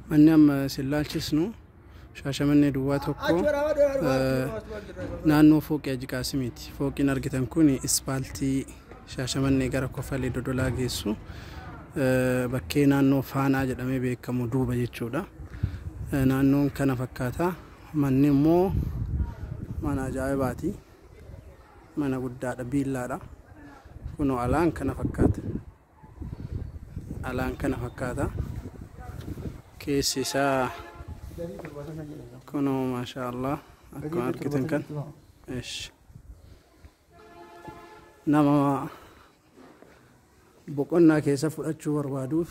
manni amma sillaalchisnu Shaashamannee duwwaa tokko naannoo fooqii Haji Qaasimiiti. Fooqiin argitan kun ispaaltii Shaashamannee gara Kofalee Dodolaa geessu bakkee naannoo Faanaa jedhamee beekamu duuba jechuudha. Naannoon kana fakkaata. Manni immoo mana ajaa'ibaati. Mana guddaadha, biillaadha. Kunoo alaan kana fakkaata. Alaan kana fakkaata. Keessi isaa kunoo maashaallah akkuma argitan kan nama boqonnaa keessa fudhachuu barbaaduuf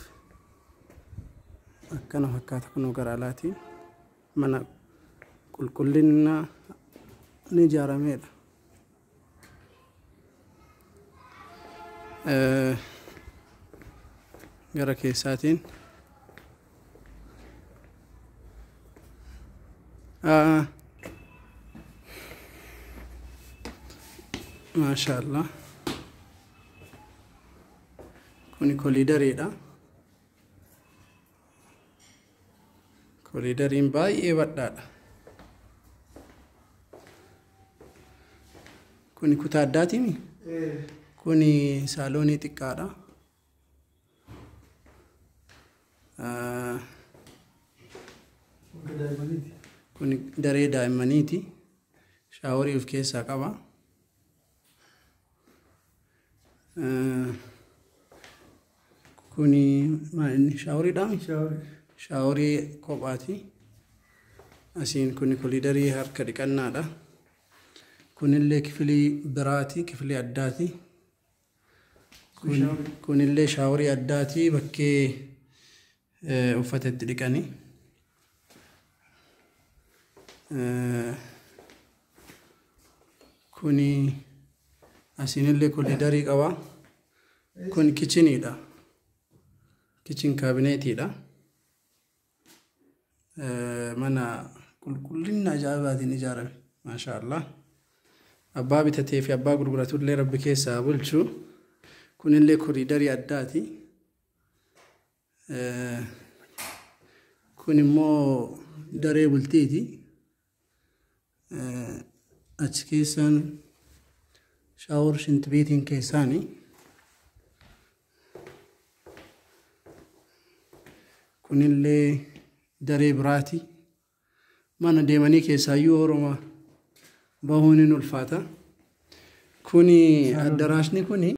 akkana fakkaata. Kunoo gara alaatiin mana qulqullina ni ijaarameedha. Gara keessaatiin maashaallah kuni kooliidariidha. Kooliidariin baay'ee badhaadha. Kuni kutaa addaatiin kuni saaloonii xiqqaadha. Kuni daree daa'immaniiti. Shaaworii of keessaa qaba. Kuni maalini shaaworiidha? Shaaworii kophaati. Asiin kuni kooliidarii harka dhiqannaadha. Kunillee kifilii biraati, kifilii addaati. Kunillee shaaworii addaati bakkee uffata itti dhiqani. Kuni asiinillee kooliidarii qaba. Kun kichiniidha. Kichin kaabineetiidha. Mana qulqullina ajaa'ibaatiin ijaarame. Maashaallah. Abbaa bitatee fi abbaa gurguratullee rabbi keessaa bulchu. Kunillee kooliidarii addaati. Kun immoo daree bultiiti. Achi keessaan shaawor shintibeetiin keessaani. Kunillee daree biraati. Mana deemanii keessaayyuu Oromoo bahuun hin ulfaata. Kuni addaraashni kuni